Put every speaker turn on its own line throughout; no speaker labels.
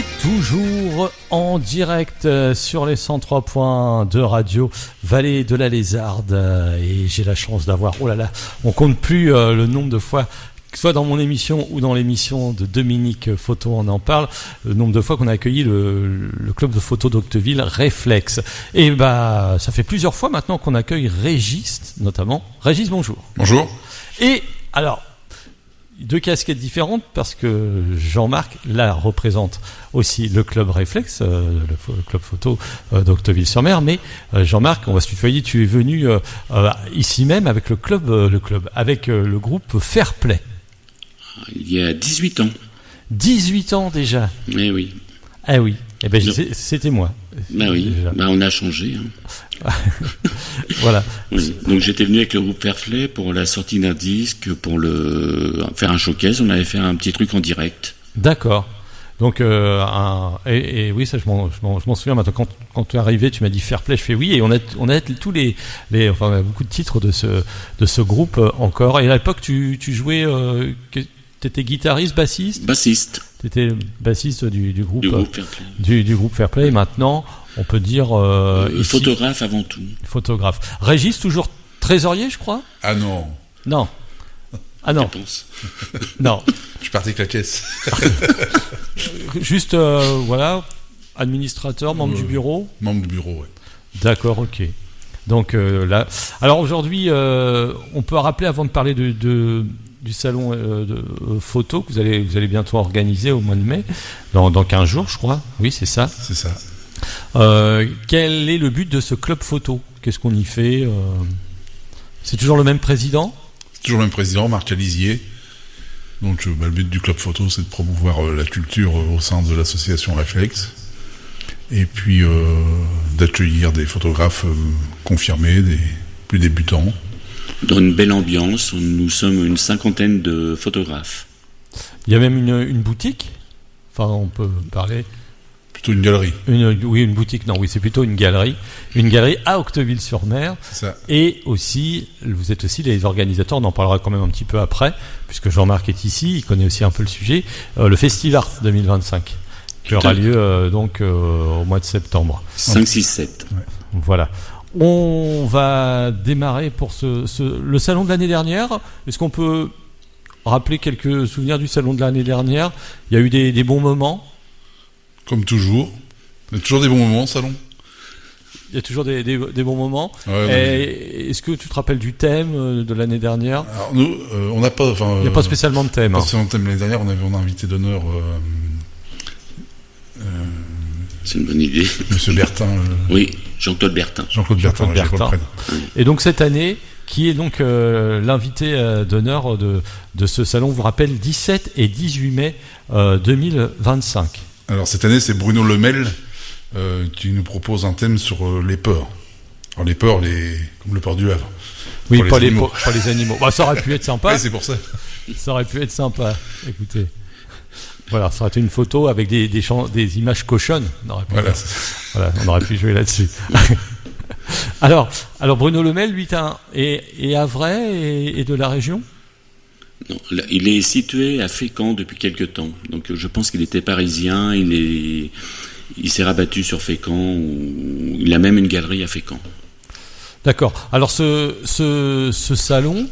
C'est toujours en direct sur les 103 points de radio Vallée de la Lézarde et j'ai la chance d'avoir, oh là là, on compte plus le nombre de fois, soit dans mon émission ou dans l'émission de Dominique Photo, on en parle, le nombre de fois qu'on a accueilli le club de photo d'Octeville, Réflexe. Et bah, ça fait plusieurs fois maintenant qu'on accueille Régis, notamment. Régis, bonjour.
Bonjour.
Et alors, deux casquettes différentes parce que Jean-Marc là représente aussi le club Réflexe, le club photo d'Octeville-sur-Mer. Mais Jean-Marc, on va se tutoyer. Tu es venu ici même avec le club avec le groupe Fair Play.
Il y a 18 ans.
18 ans déjà.
Eh oui.
Ah oui. Eh ben c'était moi.
Bah oui.
Déjà.
Bah on a changé. Hein.
Voilà.
Oui. Donc j'étais venu avec le groupe Fairplay pour la sortie d'un disque, pour faire un showcase. On avait fait un petit truc en direct.
D'accord. Donc et oui, ça je m'en souviens maintenant. Quand tu es arrivé, tu m'as dit Fairplay. Je fais oui, et on a tous les enfin on a beaucoup de titres de ce groupe encore. Et à l'époque, tu jouais. T'étais guitariste, bassiste.
Bassiste.
T'étais bassiste du groupe
Fairplay.
Du groupe Fairplay. Et maintenant, on peut dire ici,
photographe avant tout.
Photographe. Régis, toujours trésorier, je crois.
Ah non.
Non. Ah non.
Je pense.
Non.
Je suis parti avec la caisse.
Juste voilà, administrateur, membre du bureau.
Membre du bureau, oui.
D'accord, ok. Donc là, alors aujourd'hui, on peut rappeler avant de parler du salon de photo que vous allez bientôt organiser au mois de mai, dans 15 jours, je crois. Oui, c'est ça.
C'est ça.
Quel est le but de ce club photo ? Qu'est-ce qu'on y fait ? C'est toujours le même président ?
C'est toujours le même président, Marc Alisier. Donc le but du club photo, c'est de promouvoir la culture au sein de l'association Réflexe. Et puis d'accueillir des photographes confirmés, des plus débutants.
Dans une belle ambiance, nous sommes une 50aine de photographes.
Il y a même une boutique ? Enfin, on peut parler...
Plutôt une galerie.
Une boutique, non, oui, c'est plutôt une galerie. Une galerie à Octeville-sur-Mer.
C'est ça.
Et aussi, vous êtes aussi les organisateurs, on en parlera quand même un petit peu après, puisque Jean-Marc est ici, il connaît aussi un peu le sujet, le Festival 2025, qui aura lieu donc au mois de septembre.
5, 6, 7.
Ouais.
Voilà. On va démarrer pour le salon de l'année dernière. Est-ce qu'on peut rappeler quelques souvenirs du salon de l'année dernière ? Il y a eu des bons moments.
Comme toujours. Il y a toujours des bons moments au salon.
Il y a toujours des bons moments.
Ouais,
est-ce que tu te rappelles du thème de l'année dernière ?
Alors nous, on n'a pas...
Il n'y a pas spécialement de thème.
Pas spécialement de thème. L'année dernière, on avait un invité d'honneur...
C'est une bonne idée.
Monsieur Bertin.
Oui, Jean-Claude Bertin.
Jean-Claude Bertin.
Et donc cette année, qui est donc l'invité d'honneur de ce salon, vous rappelle, 17 et 18 mai 2025.
Alors cette année, c'est Bruno Lemel qui nous propose un thème sur les peurs. Alors les peurs, comme le port du Havre.
Oui, pas les animaux. Bah, ça aurait pu être sympa.
Ouais, c'est pour ça.
Ça aurait pu être sympa. Écoutez. Voilà, ça aurait été une photo avec des images cochonnes. Voilà, on aurait pu jouer là-dessus. alors Bruno Lemel, lui, est havrais et de la région ?
Non, il est situé à Fécamp depuis quelque temps. Donc je pense qu'il était parisien. Il s'est rabattu sur Fécamp. Il a même une galerie à Fécamp.
D'accord. Alors ce salon,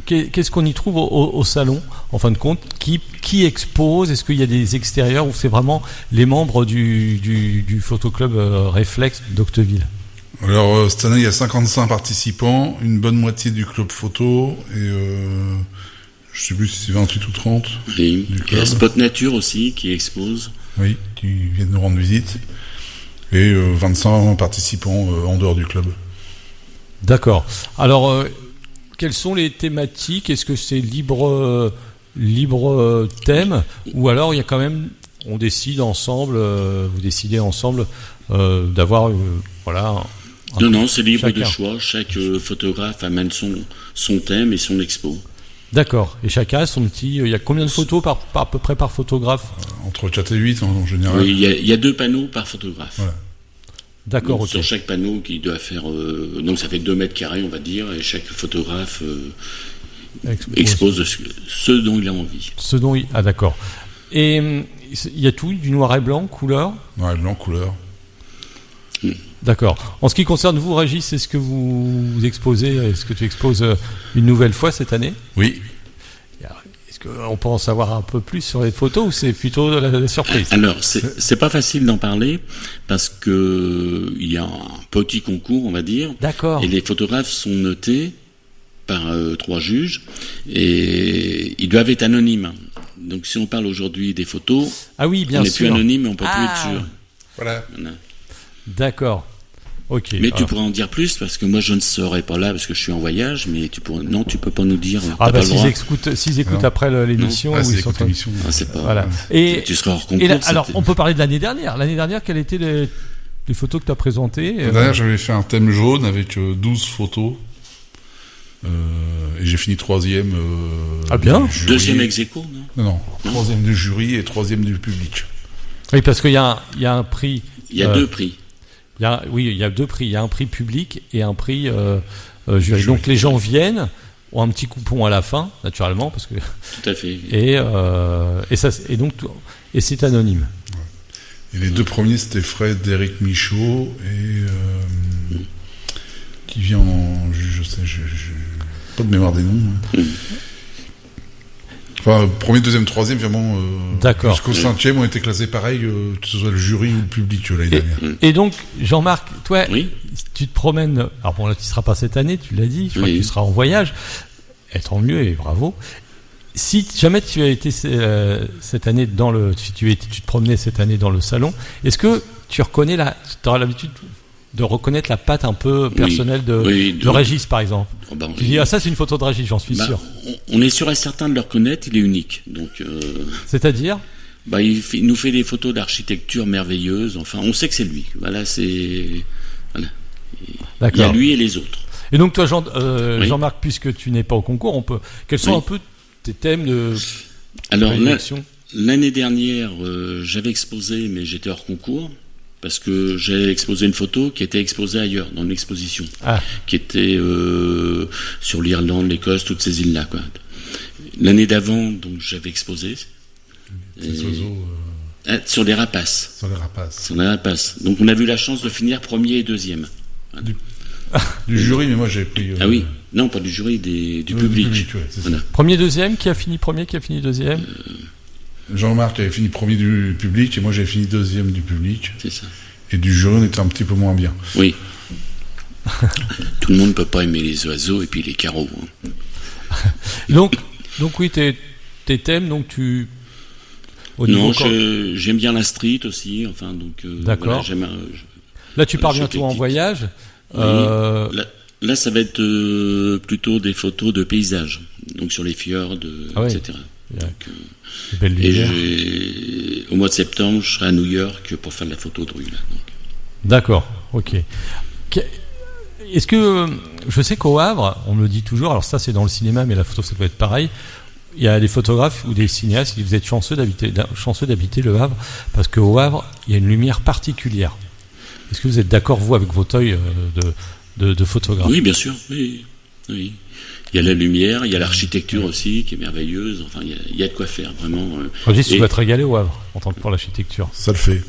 qu'est-ce qu'on y trouve au salon, en fin de compte ? Qui expose ? Est-ce qu'il y a des extérieurs ou c'est vraiment les membres du photoclub Réflexe d'Octeville ?
Alors cette année, il y a 55 participants, une bonne moitié du club photo et je sais plus si c'est 28 ou 30.
Oui. Il y a Spot Nature aussi qui expose.
Oui, qui viennent nous rendre visite. Et 25 participants en dehors du club.
D'accord. Alors, quelles sont les thématiques ? Est-ce que c'est libre thème ? Ou alors il y a quand même, on décide ensemble, vous décidez ensemble d'avoir, voilà...
Non, c'est libre
chacun.
de choix. Chaque photographe amène son thème et son expo.
D'accord. Et chacun a son petit... Il y a combien de photos à peu près par photographe ?
Entre 4 et 8 en général.
Oui, il y a 2 panneaux par photographe.
Voilà.
D'accord,
donc,
ok.
Sur chaque panneau qui doit faire... donc ça fait 2 mètres carrés, on va dire, et chaque photographe expose ce dont il a envie.
Ah, d'accord. Et il y a tout, du noir et blanc, couleur.
Noir et blanc, couleur.
D'accord. En ce qui concerne vous, Régis, est-ce que vous exposez, est-ce que tu exposes une nouvelle fois cette année?
Oui.
Est-ce qu'on peut en savoir un peu plus sur les photos ou c'est plutôt la surprise?
Alors, c'est pas facile d'en parler parce que il y a un petit concours, on va dire.
D'accord.
Et les photographes sont notés par 3 juges et ils doivent être anonymes. Donc, si on parle aujourd'hui des photos,
ah oui, bien
on n'est
sûr.
plus anonyme et on peut plus être sûr.
Voilà.
D'accord. Ok.
Mais tu pourrais en dire plus parce que moi je ne serai pas là parce que je suis en voyage, mais tu peux pas nous dire.
Ah bah s'ils écoutent après l'émission,
c'est
sont
l'émission.
C'est pas.
Voilà. Et
tu seras hors concours.
Alors on peut parler de l'année dernière. L'année dernière, quelles étaient les photos que tu as présentées?
L'année dernière, j'avais fait un thème jaune avec 12 photos. Et j'ai fini 3e.
Ah bien.
2e ex-aequo, non?
Non. 3e du jury et 3e du public.
Oui, parce qu'il y a un prix.
Il y a 2 prix.
Il y a 2 prix. Il y a un prix public et un prix jury. Donc les gens viennent, ont un petit coupon à la fin, naturellement, parce que.
Tout à fait.
Et c'est anonyme.
Et les 2 premiers, c'était Fred, Eric Michaud et qui vient en juge. Je sais, j'ai pas de mémoire des noms. Enfin, premier, deuxième, troisième, vraiment.
D'accord.
Jusqu'au 5e ont été classés pareil, que ce soit le jury ou le public l'année dernière.
Et donc, Jean-Marc, toi,
oui.
Tu te promènes. Alors bon, là, tu seras pas cette année, tu l'as dit. Je crois que tu seras en voyage. Et tant mieux et bravo. Si jamais tu as été cette année tu te promenais cette année dans le salon, est-ce que tu auras l'habitude de reconnaître la patte un peu personnelle de Régis, par exemple? Tu dis, ça c'est une photo de Régis, j'en suis sûr.
On est sûr et certain de le reconnaître, il est unique. Donc,
c'est-à-dire
il nous fait des photos d'architecture merveilleuses, enfin, on sait que c'est lui. Voilà, voilà.
D'accord.
Il y a lui et les autres.
Et donc toi, Jean-Marc, puisque tu n'es pas au concours, quels sont un peu tes thèmes de prédilection?
L'année dernière, j'avais exposé, mais j'étais hors concours. Parce que j'ai exposé une photo qui était exposée ailleurs, dans l'exposition, qui était sur l'Irlande, l'Écosse, toutes ces îles-là, quoi. L'année d'avant, donc j'avais exposé sur les rapaces. Sur les rapaces. Donc on a eu la chance de finir 1er et 2e. Voilà.
Du jury, mais moi j'ai pris.
Ah oui, non, pas du jury, du public.
Voilà.
1er, 2e, qui a fini 1er, qui a fini 2e?
Jean-Marc avait fini 1er du public et moi j'avais fini 2e du public.
C'est ça.
Et du jury, on était un petit peu moins bien.
Oui. Tout le monde ne peut pas aimer les oiseaux et puis les carreaux.
Donc oui, tes thèmes, donc tu.
J'aime bien la street aussi. Enfin, donc.
D'accord.
Voilà,
là, tu pars bientôt en voyage.
Oui. Là, ça va être plutôt des photos de paysages, donc sur les fjords, etc. Et au mois de septembre, je serai à New York pour faire de la photo de rue. Là, donc.
D'accord, ok. Est-ce que je sais qu'au Havre, on me le dit toujours, alors ça c'est dans le cinéma, mais la photo ça doit être pareil. Il y a des photographes ou des cinéastes qui vous êtes chanceux d'habiter le Havre, parce qu'au Havre il y a une lumière particulière. Est-ce que vous êtes d'accord vous avec votre œil de photographe?
Oui, bien sûr. Oui. Il y a la lumière, il y a l'architecture aussi qui est merveilleuse. Enfin, il y a de quoi faire vraiment.
Régis, tu vas te régaler au Havre en tant que pour l'architecture.
Ça le fait.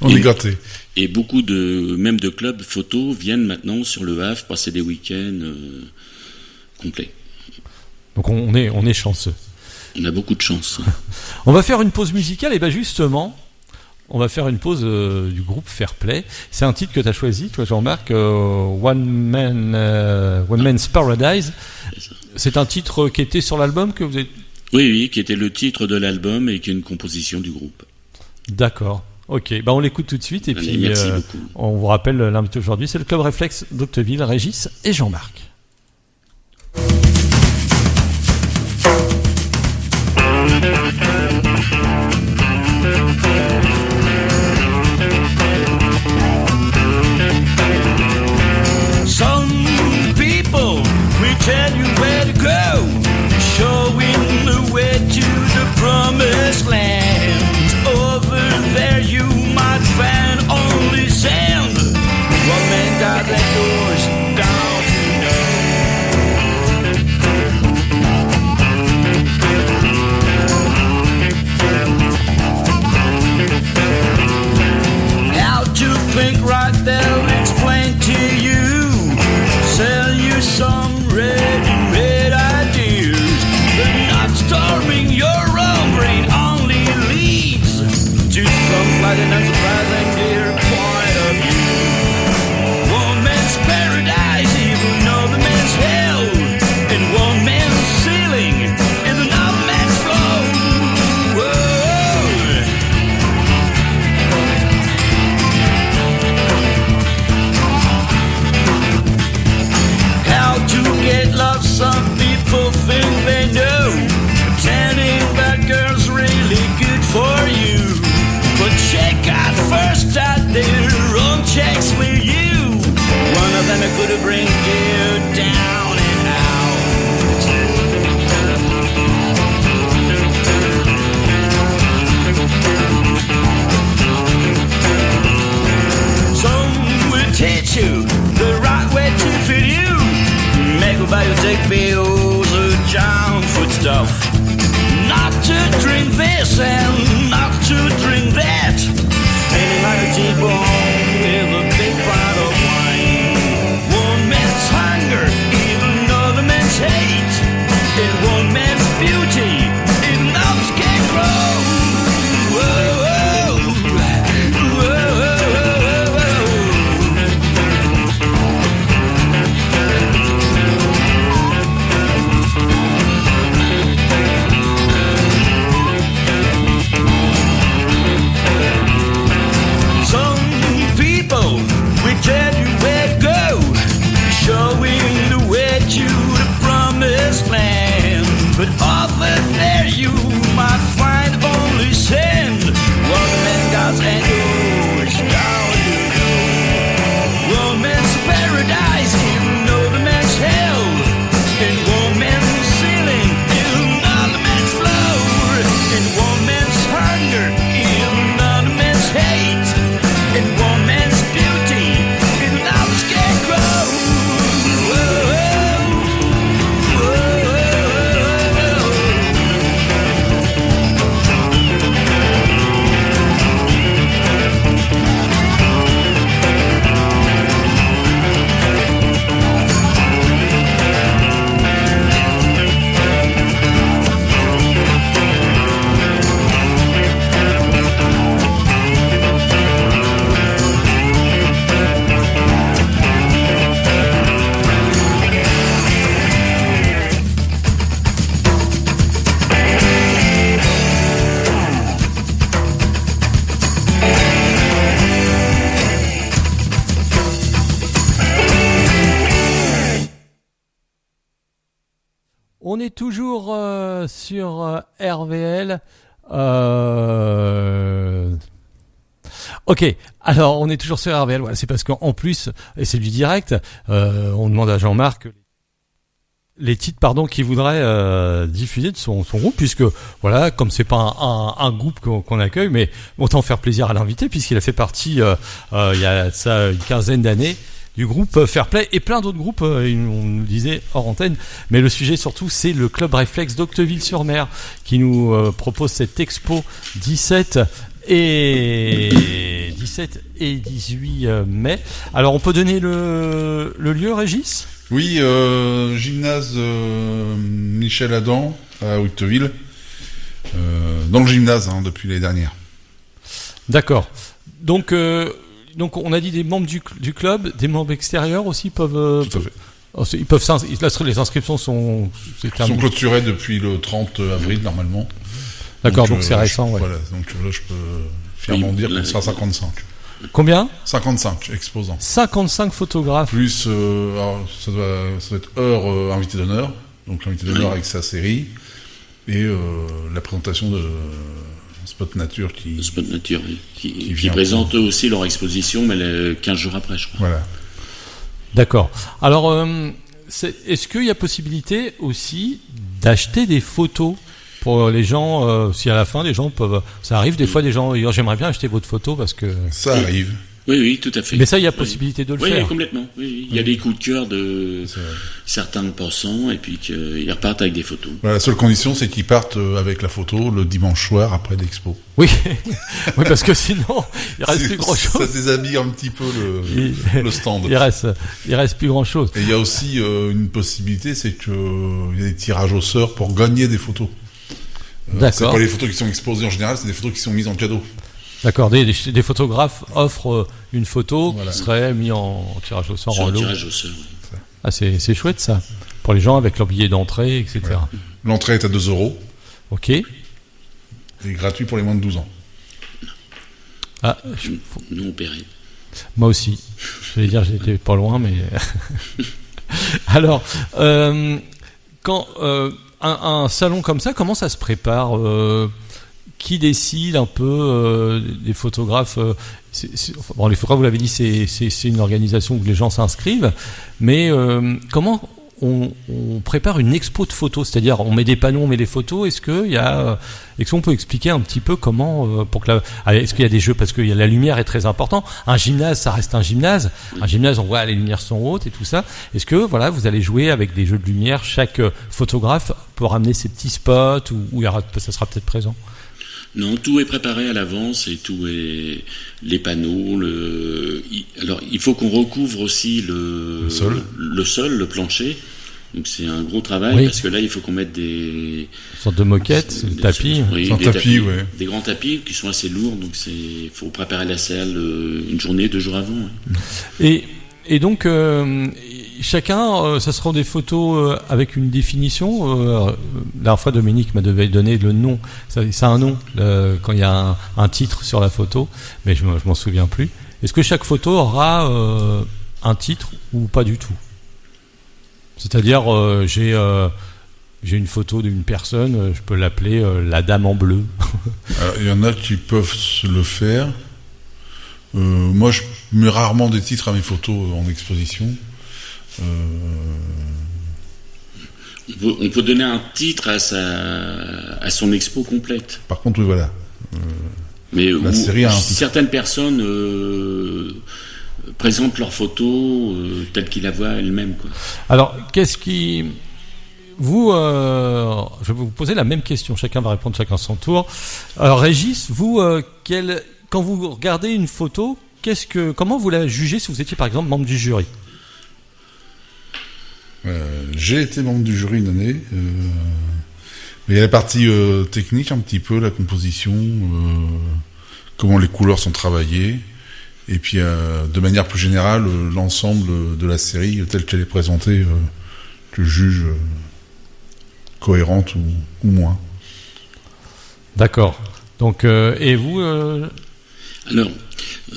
On est gâtés.
Et beaucoup même de clubs photo viennent maintenant sur le Havre passer des week-ends complets.
Donc on est chanceux.
On a beaucoup de chance.
On va faire une pause musicale et justement. On va faire une pause du groupe Fairplay. C'est un titre que tu as choisi, toi Jean-Marc, One Man's Paradise. C'est un titre qui était sur l'album que vous avez...
Oui, qui était le titre de l'album et qui est une composition du groupe.
D'accord, ok. On l'écoute tout de suite et puis
merci beaucoup.
On vous rappelle l'invité aujourd'hui, c'est le Club Réflexe d'Octeville, Régis et Jean-Marc.
Tell you where to go, showing the way to the promised land. Over there you might find only sand. One man got that doors down to know. some people think they know, pretending that girl's really good for you. But check out first out their own checks with you. One of them could bring you down and out. Some will teach you the right way to fit you. Make a biotech pills or junk food stuff. Not to drink this and not to drink that. Any mighty born with a big pot of wine. One man's hunger, even another man's hate. In one man's beauty, in love's can grow. Whoa, whoa, whoa, whoa, tell you where to go, showing the way to the promised land. But over there you might find only sand. One man God's and yours down to go. One man's paradise, even another man's hell. In one man's ceiling, in another man's floor. In one man's hunger, in another man's hate. In one man's beauty, in love's can grow. Whoa, whoa, whoa.
On est toujours sur RVL. Ok, alors on est toujours sur RVL. Voilà, c'est parce qu'en plus, et c'est du direct, on demande à Jean-Marc les titres, qu'il voudrait diffuser de son groupe, puisque voilà, comme c'est pas un groupe qu'on accueille, mais autant faire plaisir à l'invité, puisqu'il a fait partie il y a ça une quinzaine d'années du groupe Fairplay et plein d'autres groupes, on nous disait hors antenne, mais le sujet surtout c'est le Club Réflexe d'Octeville-sur-Mer qui nous propose cette expo 17 et 18 mai. Alors on peut donner le lieu, Régis ?
Oui, gymnase Michel Adam à Octeville, dans le gymnase depuis l'année dernière. D'accord. Donc on a dit des membres du club, des membres extérieurs aussi peuvent. Tout à fait. Ils peuvent les inscriptions sont clôturées depuis le 30 avril normalement. D'accord, donc c'est récent. Ouais. Voilà, donc là je peux fièrement dire qu'on sera 55. Combien ? 55 exposants. 55 photographes. Plus, alors, ça doit être heure invité d'honneur, donc l'invité d'honneur avec sa série et la présentation de Spot Nature qui
présente eux aussi leur exposition, mais 15 jours après, je crois. Voilà.
D'accord. Alors, est-ce qu'il y a possibilité aussi d'acheter des photos pour les gens, si à la fin, les gens peuvent... Ça arrive des fois, des gens disent « J'aimerais bien acheter votre photo parce que... »
Ça arrive.
Oui, tout à fait.
Mais ça, il y a possibilité de le faire.
Oui, complètement. Oui. Il y a des coups de cœur de certains passants et puis qu'ils repartent avec des photos.
Voilà, la seule condition, c'est qu'ils partent avec la photo le dimanche soir après l'expo.
Oui, oui, parce que sinon, il reste plus grand chose.
Ça déshabille un petit peu le stand.
Il reste plus grand chose.
Et il y a aussi une possibilité, c'est que il y a des tirages au sort pour gagner des photos. D'accord. C'est pas les photos qui sont exposées en général, c'est des photos qui sont mises en cadeau.
D'accord, des photographes offrent une photo qui serait mise en tirage au sort en lot.
Tirage au sort. Oui.
Ah, c'est chouette ça, pour les gens avec leur billet d'entrée, etc. Ouais.
L'entrée est à 2 €.
Ok.
Et gratuit pour les moins de 12 ans.
Ah,
nous on paierait.
Moi aussi. J'allais dire, j'étais pas loin, mais... Alors, quand un salon comme ça, comment ça se prépare qui décide un peu des photographes bon, les photographes, vous l'avez dit, c'est une organisation où les gens s'inscrivent, mais comment on prépare une expo de photos, c'est-à-dire on met des panneaux, on met des photos. Est-ce qu'on peut expliquer un petit peu comment est-ce qu'il y a des jeux, parce que la lumière est très important. Un gymnase, ça reste un gymnase. Un gymnase, on voit les lumières sont hautes et tout ça. Est-ce que vous allez jouer avec des jeux de lumière? Chaque photographe peut ramener ses petits spots ou ça sera peut-être présent?
Non, tout est préparé à l'avance et tout est les panneaux. Alors, il faut qu'on recouvre aussi le sol, le plancher. Donc c'est un gros travail parce que là il faut qu'on mette des
sortes de moquettes, des tapis.
Oui, des tapis, des grands tapis qui sont assez lourds. Donc faut préparer la salle une journée, 2 jours avant.
Ouais. Et donc chacun, ça sera des photos avec une définition. La dernière fois, Dominique m'avait donné le nom. C'est un nom quand il y a un titre sur la photo, mais je m'en souviens plus. Est-ce que chaque photo aura un titre ou pas du tout? C'est-à-dire, j'ai une photo d'une personne, je peux l'appeler la dame en bleu.
Alors, il y en a qui peuvent se le faire. Moi, je mets rarement des titres à mes photos en exposition.
On peut donner un titre à son expo complète.
Par contre, oui, voilà.
Mais certaines personnes présentent leurs photos telles qu'ils la voient elles-mêmes, quoi.
Alors, qu'est-ce qui... je vais vous poser la même question. Chacun va répondre chacun son tour. Alors, Régis, vous, quand vous regardez une photo, comment vous la jugez si vous étiez par exemple membre du jury?
J'ai été membre du jury une année. Mais il y a la partie technique un petit peu, la composition, comment les couleurs sont travaillées, et puis de manière plus générale, l'ensemble de la série telle qu'elle est présentée, que je juge cohérente ou moins. D'accord.
Donc, et vous
Alors,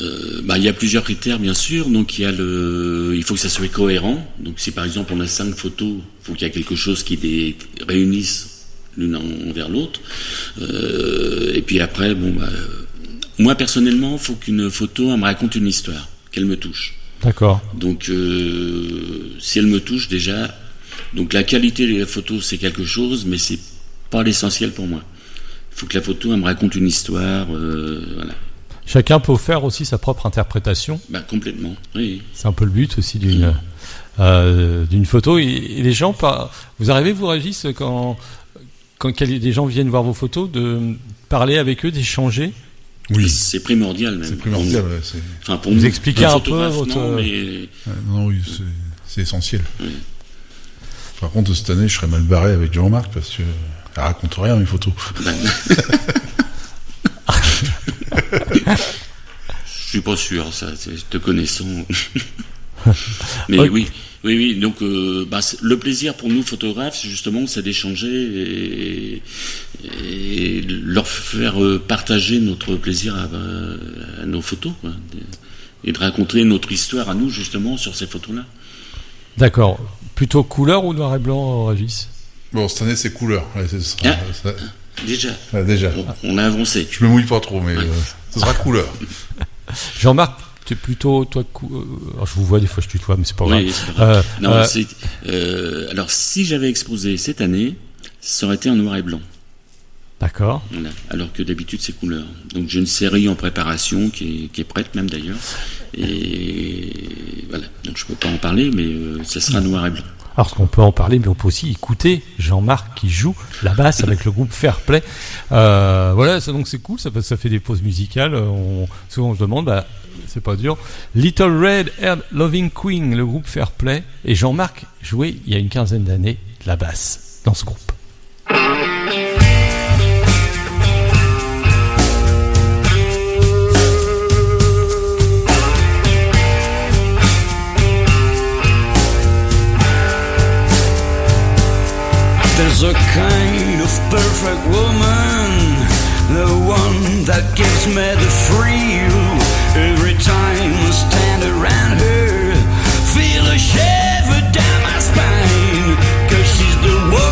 il y a plusieurs critères, bien sûr. Donc, il faut que ça soit cohérent. Donc, si par exemple on a 5 photos, il faut qu'il y ait quelque chose qui les réunisse l'une envers l'autre. Et puis après, moi personnellement, il faut qu'une photo elle me raconte une histoire, qu'elle me touche.
D'accord.
Donc, si elle me touche déjà, donc la qualité de la photo c'est quelque chose, mais c'est pas l'essentiel pour moi. Il faut que la photo elle me raconte une histoire, voilà.
Chacun peut faire aussi sa propre interprétation.
Complètement, oui.
C'est un peu le but aussi d'une photo. Et les gens, vous arrivez, vous, Régis, quand des gens viennent voir vos photos, de parler avec eux, d'échanger?
Oui. C'est primordial même.
C'est primordial, ouais.
Enfin, pour vous expliquer un peu votre...
Non, oui, c'est essentiel. Oui. Par contre, cette année, je serais mal barré avec Jean-Marc parce que elle raconte rien, mes photos.
Je suis pas sûr, ça, te connaissant. Mais okay. Oui. Donc, le plaisir pour nous photographes, justement, c'est d'échanger et leur faire partager notre plaisir à nos photos, quoi, et de raconter notre histoire à nous, justement, sur ces photos-là.
D'accord. Plutôt couleur ou noir et blanc, Régis?
Bon, cette année, c'est couleur. Ouais,
Déjà.
Ouais, déjà.
On a avancé.
Je me mouille pas trop, mais ce sera couleur.
Jean-Marc, tu es plutôt toi. Je vous vois des fois, je tutoie, mais c'est pas grave.
Oui, c'est pas grave. Alors, si j'avais exposé cette année, ça aurait été en noir et blanc.
D'accord.
Voilà. Alors que d'habitude, c'est couleur. Donc, j'ai une série en préparation qui est prête, même d'ailleurs. Et voilà. Donc, je peux pas en parler, mais ça sera noir et blanc.
Alors, qu'on peut en parler, mais on peut aussi écouter Jean-Marc qui joue la basse avec le groupe Fairplay. Voilà, donc c'est cool, ça fait des pauses musicales. Souvent, on se demande, c'est pas dur. Little Red Haired Loving Queen, le groupe Fairplay. Et Jean-Marc jouait, il y a une quinzaine d'années, la basse dans ce groupe.
There's a kind of perfect woman, the one that gives me the thrill. Every time I stand around her, feel a shiver down my spine, 'cause she's the one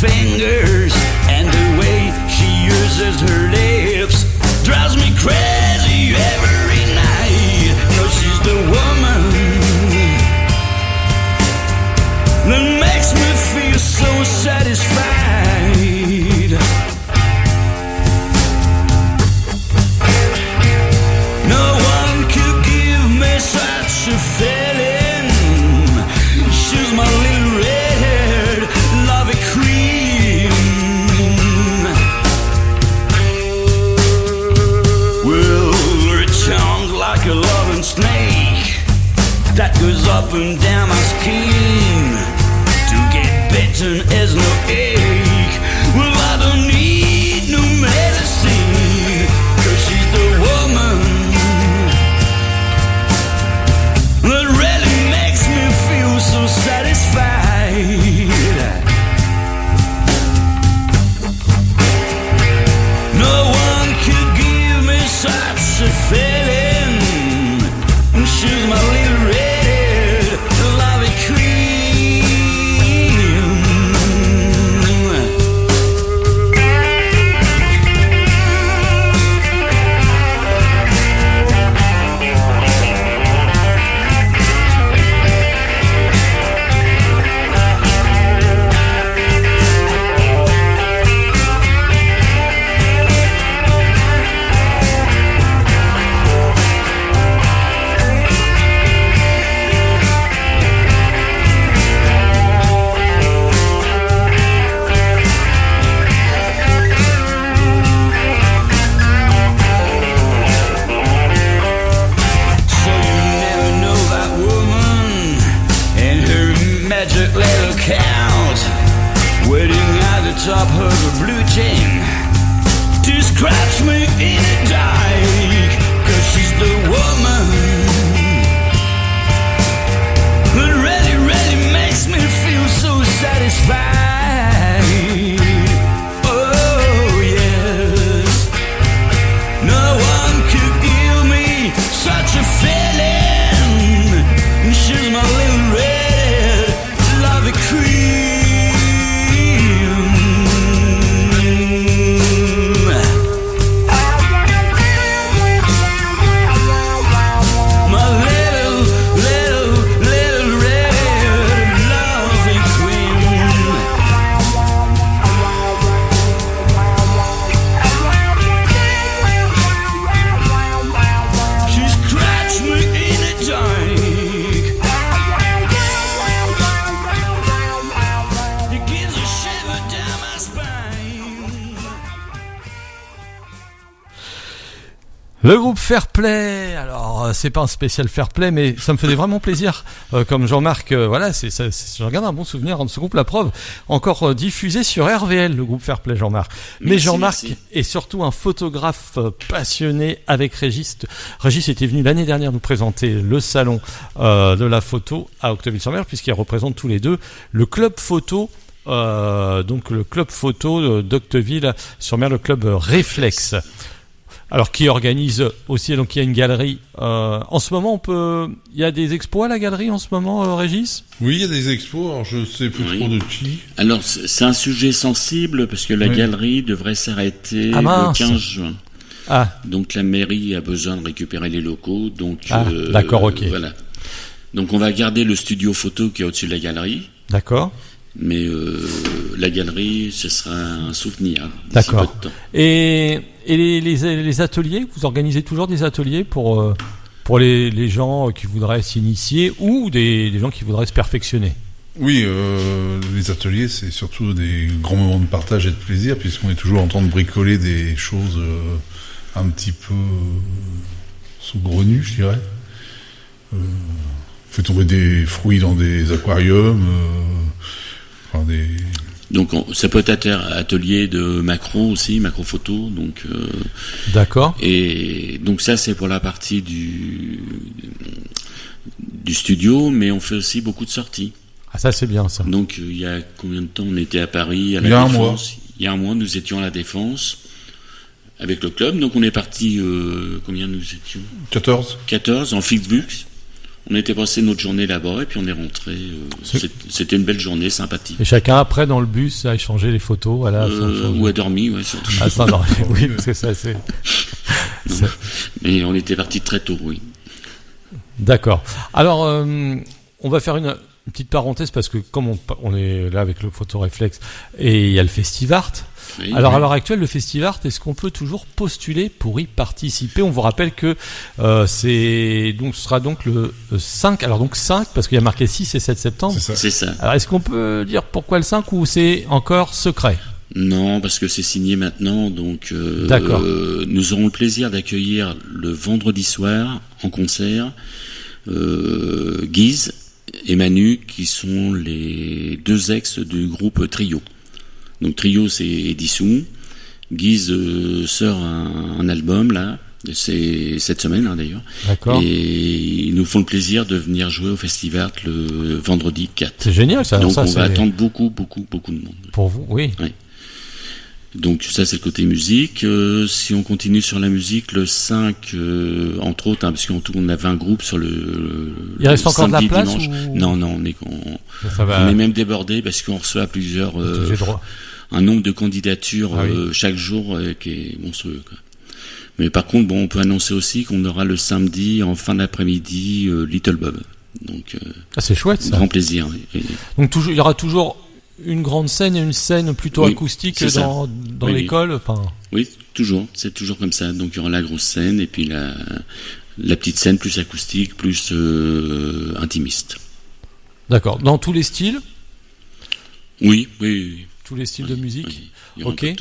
fingers and the way she uses her lips drives me crazy every night. No, she's the woman that makes me feel so satisfied. No one could give me such a feeling. She's my little red lovey queen. Well, her tongue like a loving snake that goes up and down my skin. To get bitten is no ache. Well, I don't need no medicine, 'cause she's the woman that really makes me feel so satisfied. No one could give me such a feeling. She's my little red lovey queen. Magic little cows waiting at the top of a blue chain to scratch me in a dike, 'cause she's the woman that really, really makes me feel so satisfied. Oh yes, no one could give me such a feeling. She's my little red lovey queen. My little red lovey queen. She scratched me in a dike. It gives a shiver down my spine.
Le groupe Fairplay, alors c'est pas un spécial Fairplay, mais ça me faisait vraiment plaisir, comme Jean-Marc, voilà, je regarde un bon souvenir de ce groupe, la preuve, encore diffusé sur RVL, le groupe Fairplay, Jean-Marc. Mais Jean-Marc est surtout un photographe passionné avec Régis. Régis était venu l'année dernière nous présenter le salon de la photo à Octeville-sur-Mer, puisqu'il représente tous les deux le club photo. Donc le club photo d'Octeville-sur-Mer, le club Réflexe. Alors qui organise aussi, donc il y a une galerie. En ce moment, il y a des expos à la galerie en ce moment, Régis ?
Oui, il y a des expos. Alors je sais plus trop de qui.
Alors c'est un sujet sensible parce que la galerie devrait s'arrêter le 15 juin.
Ah.
Donc la mairie a besoin de récupérer les locaux. Donc
d'accord, ok.
Voilà. Donc on va garder le studio photo qui est au-dessus de la galerie.
D'accord.
Mais la galerie, ce sera un souvenir.
D'accord.
Peu de temps.
Et les ateliers, vous organisez toujours des ateliers pour les gens qui voudraient s'initier ou des gens qui voudraient se perfectionner?
Oui, les ateliers, c'est surtout des grands moments de partage et de plaisir, puisqu'on est toujours en train de bricoler des choses un petit peu saugrenues, je dirais. On fait tomber des fruits dans des aquariums.
Donc ça peut être atelier de macro aussi, macro photo. Donc
d'accord.
Et donc ça c'est pour la partie du studio, mais on fait aussi beaucoup de sorties.
Ah ça c'est bien ça.
Donc il y a combien de temps on était à Paris, à la Défense. Il y a un mois, nous étions à la Défense avec le club. Donc on est parti, combien nous étions ?
14
en Flixbus. On était passé notre journée là-bas et puis on est rentré. C'était une belle journée, sympathique.
Et chacun après dans le bus a échangé les photos, voilà.
Ou a dormi, ouais, surtout.
Ah ça non, oui, parce que ça c'est.
Mais on était parti très tôt, oui.
D'accord. Alors on va faire une petite parenthèse parce que comme on est là avec le Photoréflexe et il y a le Festivart. Oui, alors à l'heure actuelle, le Festivart, est-ce qu'on peut toujours postuler pour y participer ? On vous rappelle que ce sera donc le 5, alors donc 5 parce qu'il y a marqué 6 et 7 septembre.
C'est ça.
Alors est-ce qu'on peut dire pourquoi le 5 ou c'est encore secret ?
Non, parce que c'est signé maintenant, donc nous aurons le plaisir d'accueillir le vendredi soir en concert Guise et Manu, qui sont les deux ex du groupe Trio. Donc Trio, c'est dissous. Guise sort un album là, c'est cette semaine d'ailleurs.
D'accord.
Et ils nous font le plaisir de venir jouer au Festivart le vendredi 4.
C'est génial ça.
Donc
ça,
on va attendre beaucoup de monde.
Pour vous, oui.
Donc ça c'est le côté musique. Si on continue sur la musique, le 5, entre autres, parce qu'en tout on avait un groupe sur
il reste encore de la place
dimanche.
Ou...
Non, on est même débordé parce qu'on reçoit plusieurs un nombre de candidatures chaque jour qui est monstrueux, quoi. Mais par contre, on peut annoncer aussi qu'on aura le samedi en fin d'après-midi Little Bob. Donc
c'est chouette ça.
Grand plaisir.
Donc il y aura toujours une grande scène et une scène plutôt acoustique dans l'école, enfin.
Oui, toujours. C'est toujours comme ça. Donc il y aura la grosse scène et puis la petite scène plus acoustique, plus intimiste.
D'accord. Dans tous les styles ?
Oui.
Tous les styles de musique.
Oui,
ok.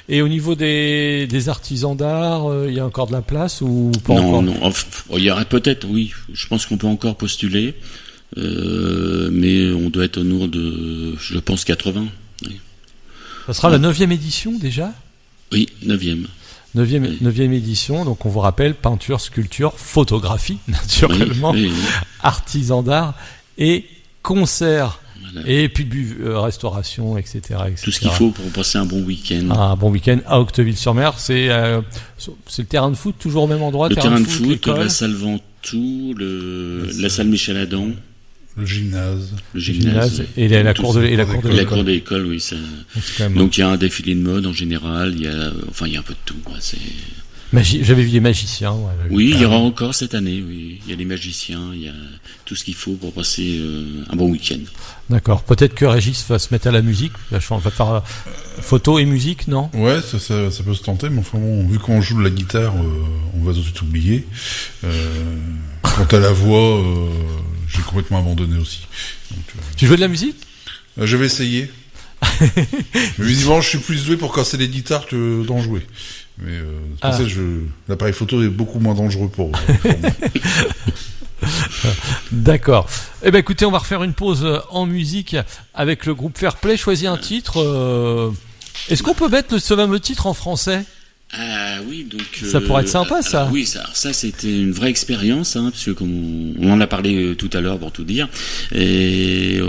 Et au niveau des artisans d'art, il y a encore de la place ou pas encore ?
Non. Il y aurait peut-être, oui. Je pense qu'on peut encore postuler. Mais on doit être au nombre de, je pense, 80. Oui.
Ça sera la 9e édition déjà ?
Oui, 9e.
9e édition, donc on vous rappelle, peinture, sculpture, photographie, naturellement, artisan d'art et concert. Voilà. Et puis restauration, etc., etc.
Tout ce qu'il faut pour passer un bon week-end.
Un bon week-end à Octeville-sur-Mer. C'est le terrain de foot, toujours au même endroit.
Le terrain de foot, la salle Ventoux, la salle Michel Adam.
Le gymnase
et la cour de l'école.
La cour de l'école, oui. Donc il y a un défilé de mode en général. Il y a un peu de tout.
J'avais vu des magiciens.
Oui, il y aura encore cette année. Oui, il y a des magiciens. Il y a tout ce qu'il faut pour passer un bon week-end.
D'accord. Peut-être que Régis va se mettre à la musique. On va faire photo et musique, non ?
Ouais, ça peut se tenter, mais enfin bon, vu qu'on joue de la guitare, on va tout de suite oublier. Quant à la voix, j'ai complètement abandonné aussi. Donc,
tu joues de la musique ?
Je vais essayer. Mais visiblement, je suis plus doué pour casser les guitares que d'en jouer. Mais c'est pour ça que l'appareil photo est beaucoup moins dangereux pour moi.
D'accord. Eh ben écoutez, on va refaire une pause en musique avec le groupe Fairplay. Choisis un titre. Est-ce qu'on peut mettre ce fameux titre en français ?
Oui, donc
ça pourrait être sympa, ça.
Oui, ça c'était une vraie expérience, parce que comme on en a parlé tout à l'heure pour tout dire. Et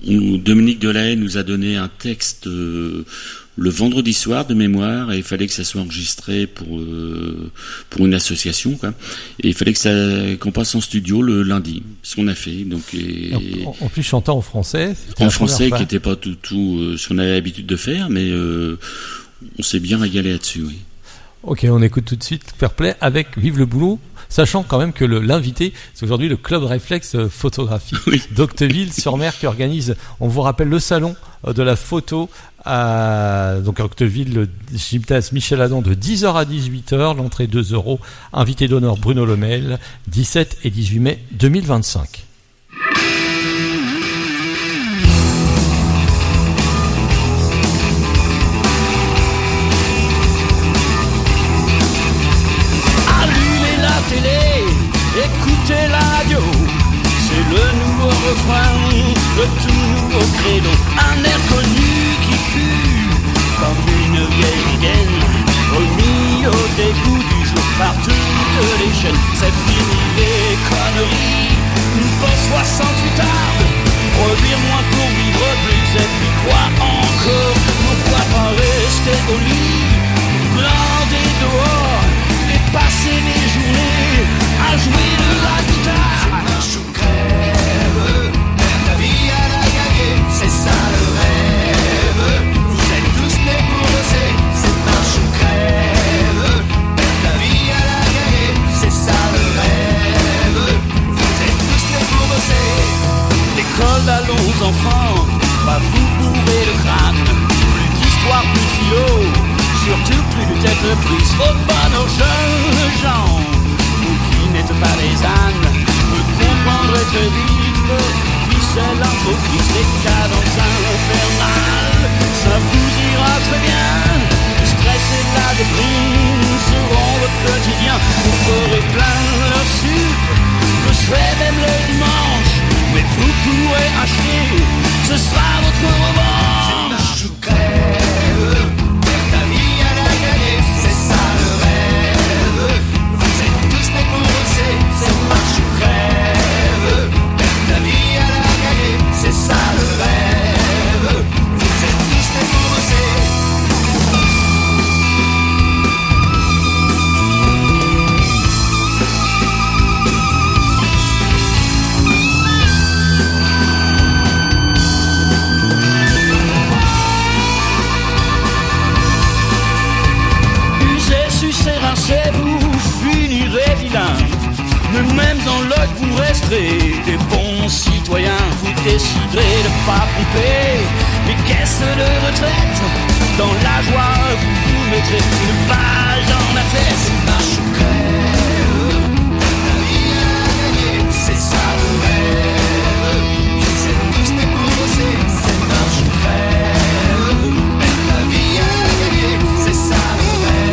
Dominique Delahaye nous a donné un texte le vendredi soir de mémoire, et il fallait que ça soit enregistré pour une association, quoi. Et il fallait qu'on passe en studio le lundi, ce qu'on a fait. Donc
en plus chantant en français.
En français, qui n'était pas tout ce qu'on avait l'habitude de faire, mais on s'est bien régalé là-dessus, oui.
Ok, on écoute tout de suite Fairplay avec Vive le boulot, sachant quand même que l'invité, c'est aujourd'hui le Club Réflexe Photographie d'Octeville-sur-Mer qui organise, on vous rappelle, le salon de la photo donc à Octeville, le gymnase Michel Adam de 10h à 18h, l'entrée 2€, invité d'honneur Bruno Lemel, 17 et 18 mai 2025.
Écoutez la radio, c'est le nouveau refrain, le tout nouveau credo. Un air connu qui pue comme une vieille gaine, remis au dégoût du jour par toutes les chaînes. C'est fini les conneries, une pause 68 tarde, produire moins pour vivre plus et puis croire encore. Pourquoi pas rester au lit, glander dehors et passer les journées à jouer de la guitare. nos enfants, pas vous bourrer le crâne. Plus d'histoire, plus de philo, surtout plus de tête prise. Faut pas nos jeunes gens, vous qui n'êtes pas les ânes, vous comprendrez très vite, puis c'est l'entreprise des cadences infernales. Ça vous ira très bien, le stress et la déprime seront votre quotidien. Vous ferez plein leur sup, je serai même le dimanche, mais vous pourrez acheter, ce sera votre revanche. C'est marche ou crève, faire ta vie à la gagner, c'est ça le rêve. Vous êtes tous nés pour bosser, c'est marche ou crève, faire ta vie à la gagner, c'est ça le rêve. Vous êtes tous nés pour bosser. Vous finirez vilain, mais même dans l'œil vous resterez des bons citoyens. Vous déciderez de pas pomper les caisses de retraite. Dans la joie vous vous mettrez une balle dans la tête. C'est marche ou crève, la vie à gagner, c'est ça le rêve. Vous êtes tous nés pour bosser, c'est marche ou crève, la vie à gagner, c'est ça le rêve.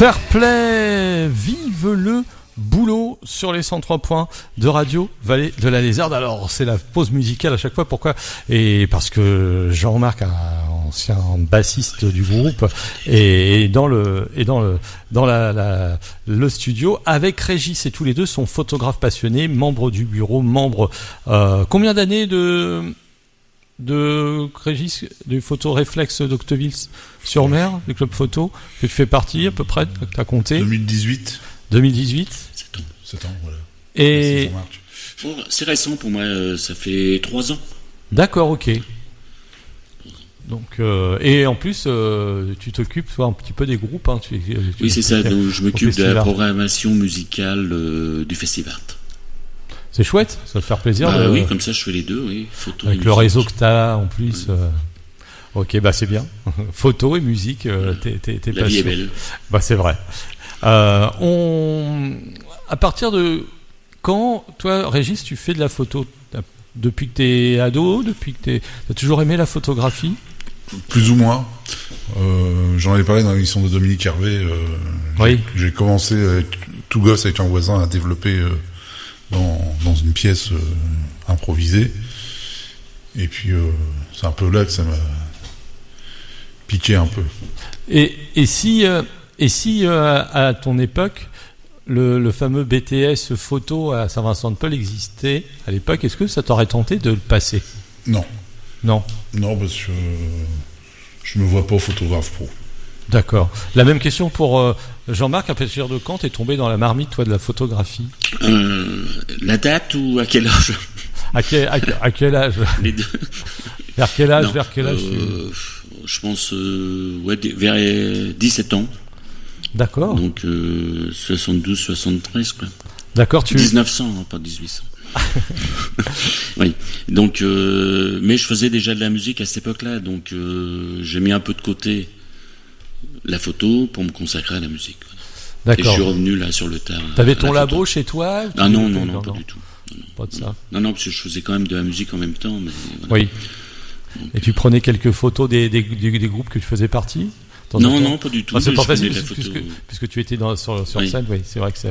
Fair play, vive le boulot sur les 103 points de radio Vallée de la Lézarde. Alors c'est la pause musicale à chaque fois. Pourquoi ? Et parce que Jean-Marc, un ancien bassiste du groupe, est dans le studio avec Régis, et tous les deux sont photographes passionnés, membres du bureau, membres. Combien d'années de Régis, du photo réflexe d'Octeville-sur-Mer, du club photo, que tu fais partie à peu près, que tu as compté
2018.
7 ans,
voilà.
Et
bon, c'est récent pour moi, ça fait 3 ans.
D'accord, ok. Donc, et en plus, tu t'occupes toi, un petit peu des groupes. Hein,
oui, c'est ça, donc je m'occupe de la programmation musicale du Festival.
C'est chouette, ça va te faire plaisir.
Oui, comme ça je fais les deux, oui. Photo
avec le réseau que tu as en plus. Oui. Ok, bah c'est bien. Photo et musique, t'es
la vie est belle.
Bah c'est vrai. À partir de quand, toi, Régis, tu fais de la photo ? Depuis que t'es ado, t'as toujours aimé la photographie ?
Plus ou moins. J'en avais parlé dans l'émission de Dominique Hervé.
Oui.
J'ai commencé tout gosse avec un voisin à développer dans une pièce improvisée. Et puis c'est un peu là que ça m'a piqué un peu. Et
si à ton époque le fameux BTS photo à Saint-Vincent-de-Paul existait à l'époque, est-ce que ça t'aurait tenté de le passer ?
Non, parce que je me vois pas photographe pro.
D'accord. La même question pour Jean-Marc. À partir de quand t'es tombé dans la marmite, toi, de la photographie ?
La date ou à quel âge ?
À quel âge ?
Les deux.
Vers quel âge
Je pense vers 17 ans.
D'accord.
Donc 72, 73 quoi.
D'accord,
1900, hein, pas 1800. Oui. Donc mais je faisais déjà de la musique à cette époque-là, donc j'ai mis un peu de côté la photo pour me consacrer à la musique. D'accord. Et je suis revenu là sur le tard.
T'avais ton labo chez toi ?
Ah non, pas du tout. Non.
Pas de ça.
Non, parce que je faisais quand même de la musique en même temps. Mais voilà.
Oui. Donc, et tu prenais quelques photos des groupes que tu faisais partie ?
Non, pas du tout.
C'est pas facile puisque tu étais sur oui. Scène. Oui, c'est vrai que c'est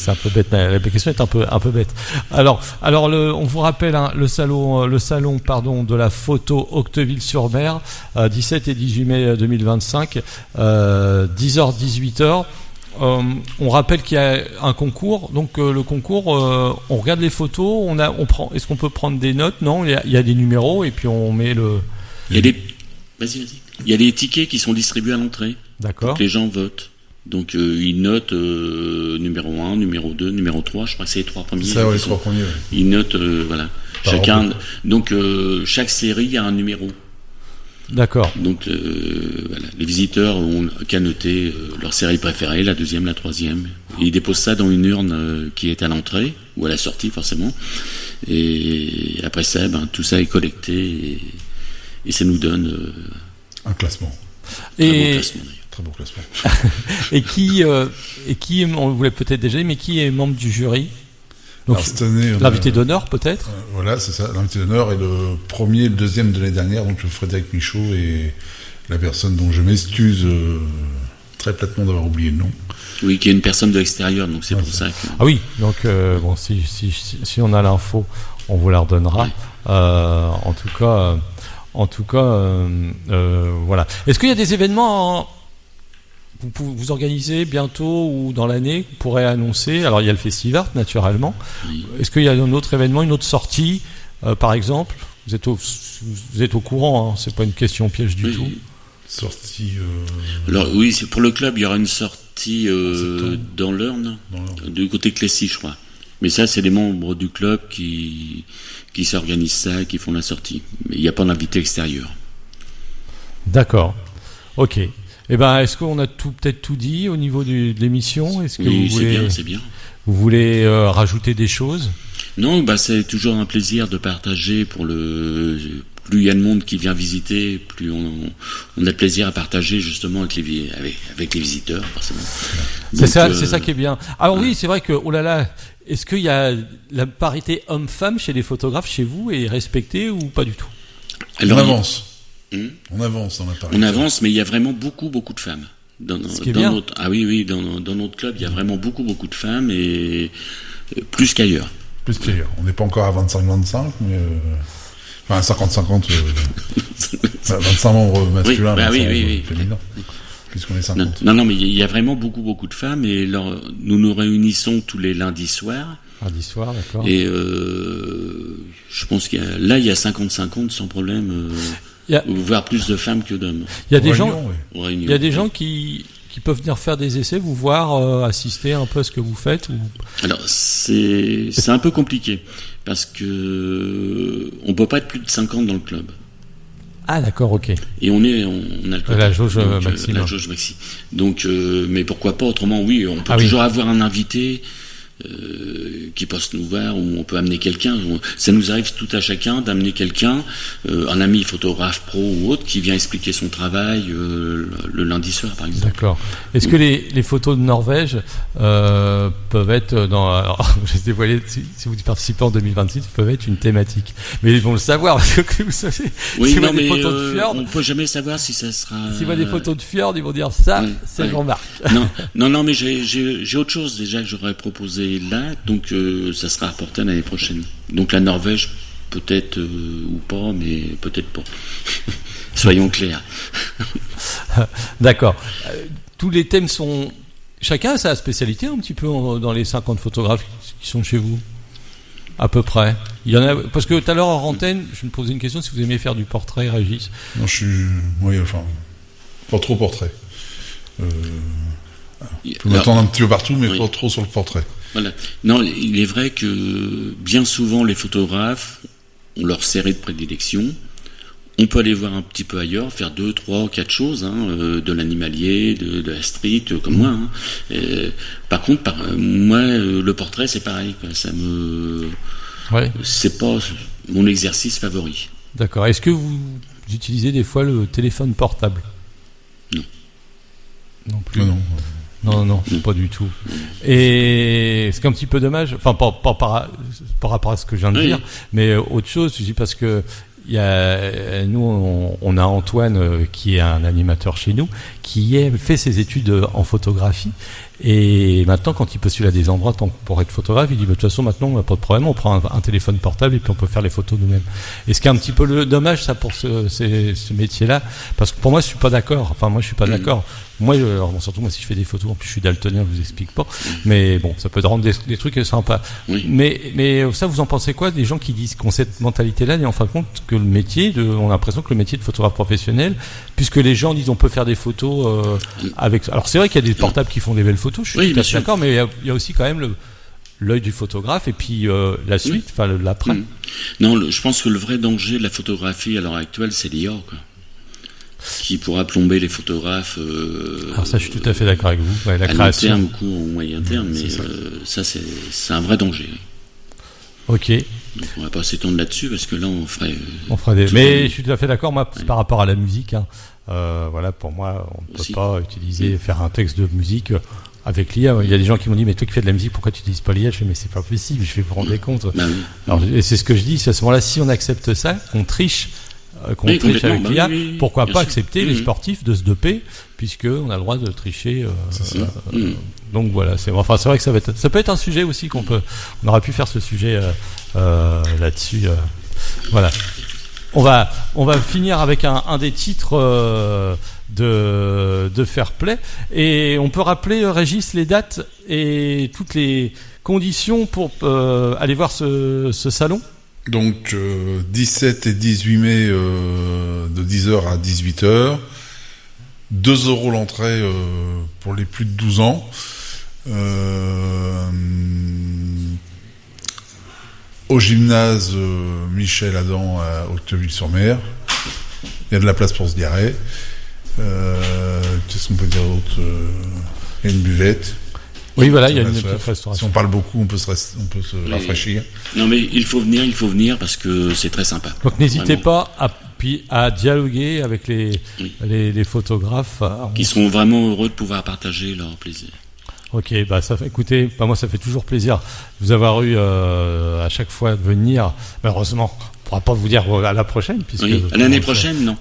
un peu bête. La question est un peu bête. Alors, on vous rappelle le salon de la photo Octeville-sur-Mer, 17 et 18 mai 2025, 10h-18h. on rappelle qu'il y a un concours. Donc le concours, on regarde les photos. Est-ce qu'on peut prendre des notes? Non, il y a des numéros et puis on met le.
Vas-y. Il y a des tickets qui sont distribués à l'entrée.
D'accord.
Donc les gens votent. Donc ils notent numéro 1, numéro 2, numéro 3. Je crois que c'est les 3 premiers.
Ça, les 3 premiers. Ouais.
Ils notent, voilà. Donc chaque série a un numéro.
D'accord.
Donc voilà, les visiteurs ont qu'à noter leur série préférée, la 2e, la 3e. Et ils déposent ça dans une urne qui est à l'entrée ou à la sortie forcément. Et après ça, tout ça est collecté et ça nous donne
un classement.
Très beau classement.
Et qui on voulait peut-être déjà, mais qui est membre du jury? Donc,
alors, cette année,
l'invité d'honneur peut-être.
Voilà, c'est ça. L'invité d'honneur est le premier et le deuxième de l'année dernière, donc Frédéric Michaud et la personne dont je m'excuse très platement d'avoir oublié le nom.
Oui, qui est une personne de l'extérieur, donc c'est pour ça.
Ah oui, donc bon, si on a l'info, on vous la redonnera. Ouais. En tout cas, voilà. Est-ce qu'il y a des événements vous organisez bientôt ou dans l'année que vous pourrez annoncer? Alors il y a le Festivart naturellement. Oui. Est-ce qu'il y a un autre événement, une autre sortie, par exemple? Vous êtes au courant, hein, c'est pas une question piège du tout.
Sortie.
Alors oui, c'est pour le club, il y aura une sortie dans l'Eurne, du côté de Clécy, je crois. Mais ça, c'est les membres du club qui s'organisent ça, qui font la sortie. Mais il n'y a pas d'invité extérieur.
D'accord. Ok. Eh ben, est-ce qu'on a peut-être tout dit au niveau de l'émission? Est-ce que
oui, c'est bien.
Vous voulez rajouter des choses?
Non, c'est toujours un plaisir de partager plus il y a de monde qui vient visiter, plus on a de plaisir à partager justement avec les visiteurs, forcément.
C'est ça qui est bien. Alors oui, c'est vrai que, oh là là, est-ce qu'il y a la parité homme-femme chez les photographes, chez vous, est respectée ou pas du tout?
Alors, on avance. On avance dans la parité.
On avance, mais il y a vraiment beaucoup de femmes. Dans notre club, il y a vraiment beaucoup de femmes et plus qu'ailleurs.
On n'est pas encore à 25-25, mais enfin 50-50. 25 membres masculins,
oui.
féminins. Puisqu'on est 50.
Non, mais il y a vraiment beaucoup de femmes et nous nous réunissons tous les lundis soirs.
Lundi soir, d'accord.
Et je pense qu'il y a 50-50 sans problème. Voire plus de femmes que d'hommes.
Il y a des gens qui peuvent venir faire des essais, vous voir, assister un peu à ce que vous faites ou...
Alors c'est un peu compliqué parce que on peut pas être plus de 50 dans le club.
Ah d'accord, ok.
Et on a le club.
La jauge maximum.
La jauge maxi. Donc mais pourquoi pas autrement? Oui, on peut toujours avoir un invité qui passe nous voir, ou on peut amener quelqu'un. Ça nous arrive tout à chacun d'amener quelqu'un, un ami photographe pro ou autre, qui vient expliquer son travail le lundi soir, par exemple.
D'accord. Est-ce que les photos de Norvège peuvent être dans... Alors, je vais dévoiler, si vous participez en 2026, peuvent être une thématique. Mais ils vont le savoir, parce que vous savez,
oui, non, mais photos de fjord, on peut jamais savoir si ça sera...
S'ils voient des photos de fjord, ils vont dire ça, c'est Jean-Marc.
Non, mais j'ai autre chose déjà que j'aurais proposé là, donc ça sera reporté l'année prochaine. Donc la Norvège, peut-être ou pas, mais peut-être pas. Soyons clairs.
D'accord. Tous les thèmes sont... Chacun a sa spécialité un petit peu dans les 50 photographes qui sont chez vous, à peu près. Il y en a, parce que tout à l'heure en antenne, je me posais une question, si vous aimez faire du portrait, Régis.
Non, pas trop portrait. On peut m'attendre un petit peu partout, mais pas trop sur le portrait.
Voilà. Non, il est vrai que bien souvent les photographes ont leur série de prédilection. On peut aller voir un petit peu ailleurs, faire 2, 3, 4 choses, de l'animalier, de la street, comme moi. Par contre, moi, le portrait, c'est pareil. C'est pas mon exercice favori.
D'accord. Est-ce que vous utilisez des fois le téléphone portable?
Non.
Non plus. Non, pas du tout. Et c'est un petit peu dommage, enfin pas par rapport à ce que je viens de dire, mais autre chose, je dis parce que nous on a Antoine qui est un animateur chez nous, qui a fait ses études en photographie. Et maintenant, quand il postule à des endroits pour être photographe, il dit, de toute façon, maintenant, on n'a pas de problème, on prend un téléphone portable et puis on peut faire les photos nous-mêmes. Et ce qui est un petit peu le dommage, ça, pour ce métier-là, parce que pour moi, je suis pas d'accord. Enfin, moi, je suis pas d'accord. Moi, surtout moi, si je fais des photos, en plus, je suis daltonien, je vous explique pas. Mais bon, ça peut rendre des trucs sympas. Oui. Mais ça, vous en pensez quoi des gens qui disent qu'on cette mentalité-là, et en fin de compte, que le métier, on a l'impression que le métier de photographe professionnel, puisque les gens disent on peut faire des photos avec. Alors, c'est vrai qu'il y a des portables qui font des belles photos, je suis tout à fait d'accord, mais il y a aussi quand même l'œil du photographe et puis la suite, enfin l'après.
Non, je pense que le vrai danger de la photographie à l'heure actuelle, c'est l'IA, quoi, qui pourra plomber les photographes.
Alors ça, je suis tout à fait d'accord avec vous. Ouais, la création.
À long terme, ou au moyen terme, mais ça, c'est un vrai danger.
Ok.
Donc on va pas s'étendre là-dessus parce que là, on ferait
des. Mais je suis tout à fait d'accord. Moi, par rapport à la musique, voilà, pour moi, on ne peut pas faire un texte de musique. Avec l'IA, il y a des gens qui m'ont dit, mais toi qui fais de la musique, pourquoi tu n'utilises pas l'IA? Je fais, mais c'est pas possible, je vais vous rendre compte. Alors, et c'est ce que je dis, c'est à ce moment-là, si on accepte ça, qu'on triche avec l'IA, pourquoi pas accepter les sportifs de se doper, puisqu'on a le droit de tricher. Donc voilà, c'est vrai que ça peut être un sujet aussi on aurait pu faire ce sujet là-dessus. Voilà. On va finir avec un des titres de Fair Play, et on peut rappeler, Régis, les dates et toutes les conditions pour aller voir ce salon.
Donc 17 et 18 mai de 10h à 18h, 2 € l'entrée pour les plus de 12 ans. Au gymnase Michel Adam à Octeville-sur-Mer. Il y a de la place pour se garer. Qu'est-ce qu'on peut dire d'autre? Il y a une buvette.
Oui, voilà, il y a une petite restauration.
Si on parle beaucoup, on peut se rafraîchir.
Non, mais il faut venir parce que c'est très sympa.
Donc n'hésitez pas à dialoguer avec les photographes.
Qui seront vraiment heureux de pouvoir partager leur plaisir.
Ok, écoutez, moi ça fait toujours plaisir de vous avoir eu à chaque fois de venir. Malheureusement, on ne pourra pas vous dire à la prochaine. Puisque
à l'année prochaine, non.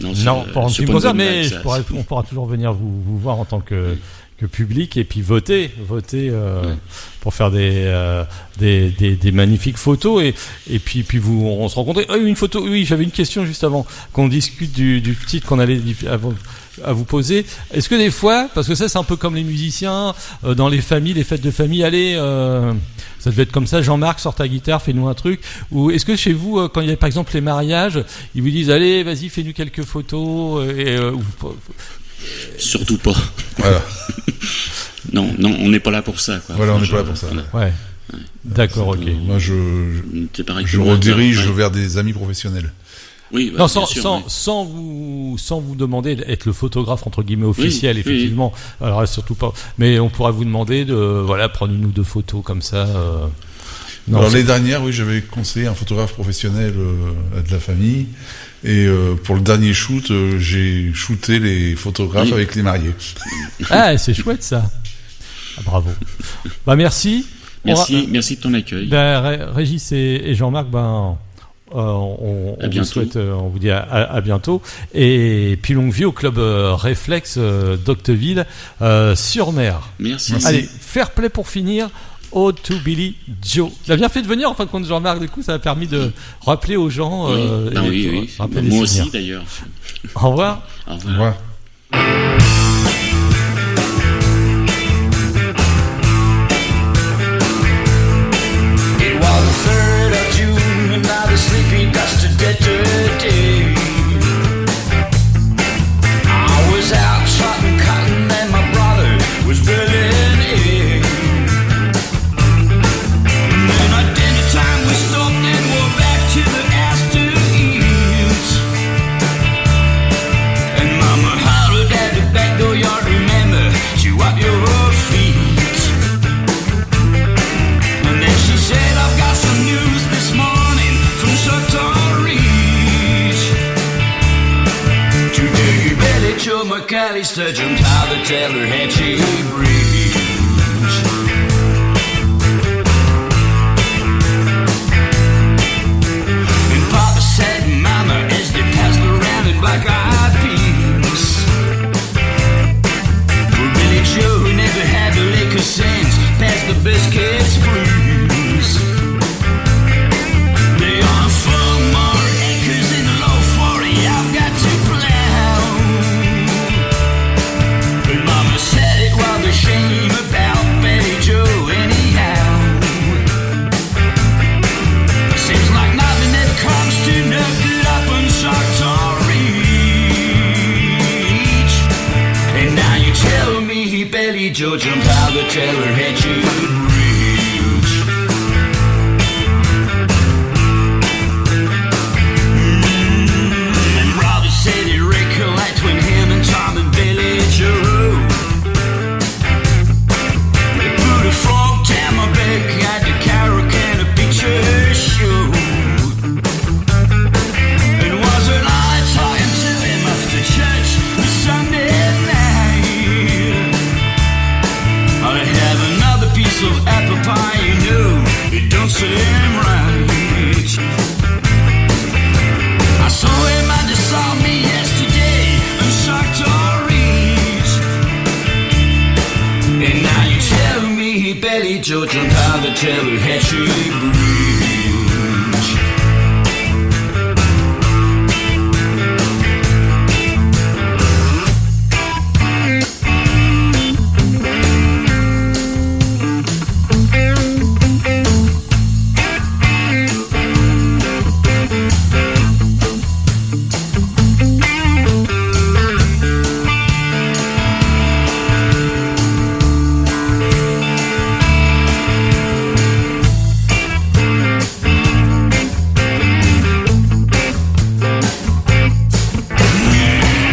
Non, pour un petit concert, mais on pourra toujours venir vous voir en tant que public et puis voter pour faire des magnifiques photos et puis on se rencontrait. Une photo. Oui, j'avais une question juste avant qu'on discute du titre qu'on allait à vous poser. Est-ce que des fois, parce que ça c'est un peu comme les musiciens dans les familles, les fêtes de famille, ça devait être comme ça, Jean-Marc, sors ta guitare, fais-nous un truc. Ou est-ce que chez vous, quand il y a par exemple les mariages, ils vous disent allez, vas-y, fais-nous quelques photos
surtout pas.
Voilà.
non, on n'est pas là pour ça, quoi.
Voilà, on n'est pas là pour ça.
Ouais. D'accord, ok.
Moi, je redirige vers des amis professionnels.
Oui,
non, sans vous demander d'être le photographe entre guillemets officiel, effectivement. Oui. Alors surtout pas. Mais on pourra vous demander de prendre une ou deux photos comme ça.
Non, alors l'année dernière, j'avais conseillé un photographe professionnel de la famille. Et pour le dernier shoot, j'ai shooté les photographes avec les mariés.
Ah, c'est chouette ça. Ah, bravo. Merci.
Merci de ton accueil.
Régis et Jean-Marc, on vous souhaite, on vous dit à bientôt. Et puis longue vie au club Réflexe d'Octeville sur Mer.
Merci.
Allez, Fair Play pour finir. Ode to Billy Joe. Il a bien fait de venir en fin de compte, Jean-Marc. Du coup, ça a permis de rappeler aux gens.
Oui. Moi aussi d'ailleurs.
Au revoir.
Au revoir.
It was the 3rd of June, and now the sleepy dust of dead day. I was out shotting cotton, and my brother was building egg. Time we stopped and were back to the Astor East. And Mama hollered at the back door yard, remember to wipe your feet. And then she said, I've got some news this morning from Sutton Reach. Today Betty Joe McAllister jumped out the Taylor Hatchie Bridge. Said Mama as they passed around in black-eyed peas. the biscuits blues. They are 4 more acres in the low 40 I've got to plow. But Mama said it while the shame about Betty Joe anyhow. Seems like nothing that comes to no good up on Sartori. And now you tell me Betty Joe jumped out the teller had you reach. And Robbie said he recollect when him and Tom and Billy Joe they put a frog down my back at the Carolina Picture Show. And wasn't I talking to him after church the Sunday night? I have another piece of apple pie, you know, it don't seem right. I saw him and they saw me yesterday and shocked or reach. And now you tell me Betty Joe jumped out the teller had she breach.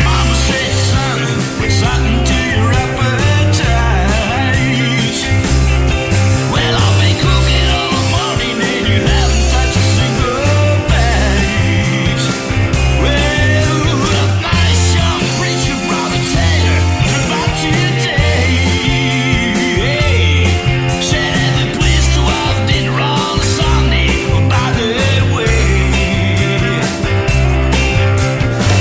Mama said, son, what's happened to your appetite? Well, I've been cooking all morning and you haven't touched a single bite. Well, a nice young preacher, Brother Taylor, about today. Said that the police too often wrong Sunday, by the way.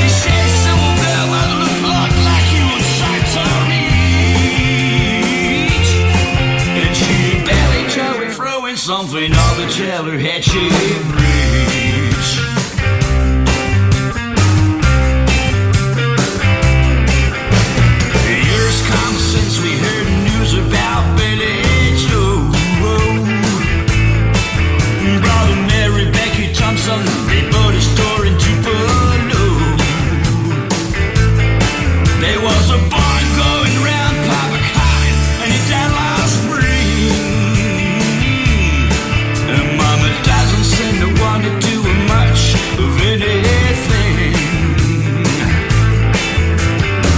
He said some girl might look like you on Sartori. And she barely Joey throwing something on the teller had she breach. Years come since we heard news about Billy Joe. Brother Mary Becky Thompson, they bought a store in Tupelo. There was a barn going round Papa Cotton, and he died last spring. And Mama doesn't seem to want to do much of anything.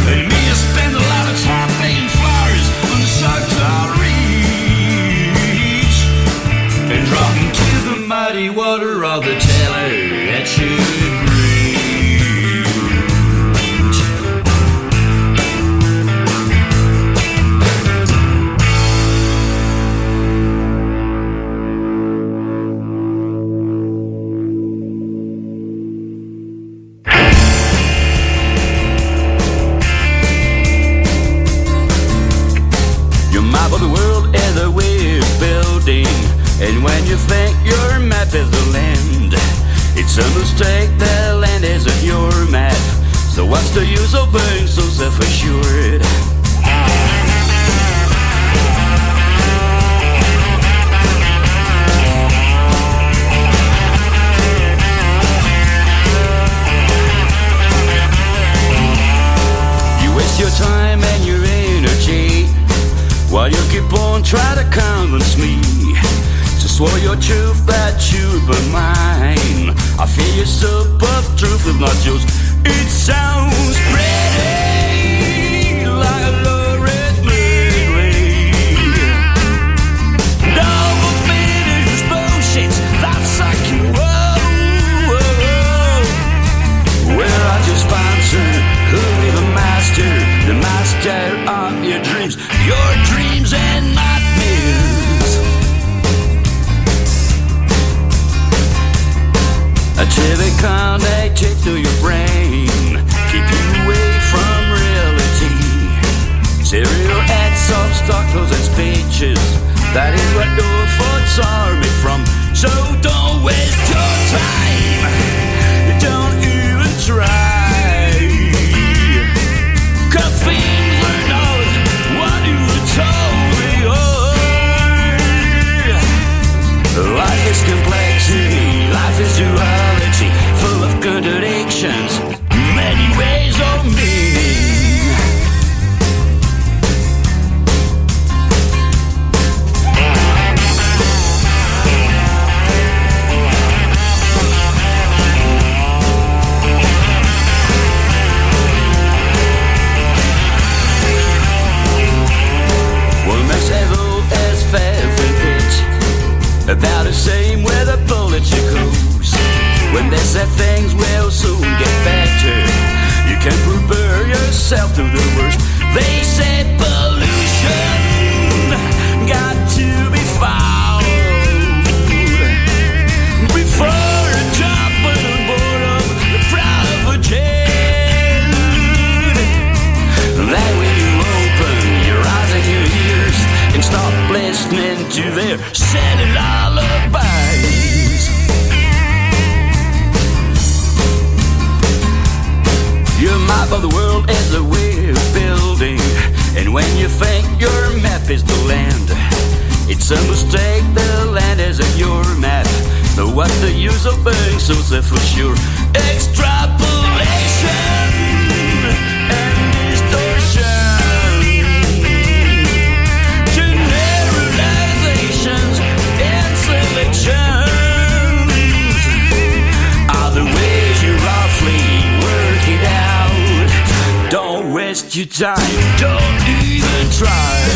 And me, I spend a lot of time paying flowers on the Sartori and dropping to the muddy water of the teller that should breach. Your map of the world is a weird building, and when you think your map is the land, it's a mistake, the land isn't your map. So what's the use of being so self-assured? You waste your time and your energy while you keep on trying to convince me to swallow your truth that you'd be mine. I feel your soup of truth is not yours. It sounds pretty like a low-red lady. Double finish bullshit that suck you up. Where are your sponsor? Who is the master of your dreams and nightmares. A TV connected to your brain, keep you away from reality. Serial ads of stock clothes and speeches That is what your thoughts are made from. So don't waste your time, don't even try. Cause things are not what you were told they are. Life is complexity, life is duality, full of contradictions, many ways of meaning. About the same where the politicals. When they say things will soon get better, you can prepare yourself to the worst. They say pollution got to be found before a jump on board of the private jet. That way you open your eyes and your ears and stop listening to their silly lullabies. Your map of the world is a way of building, and when you think your map is the land, it's a mistake, the land isn't your map. So what's the use of being so self-assured? Extrapolation and distortion, generalizations and selections are the ways you roughly work it out. Don't waste your time, don't even try.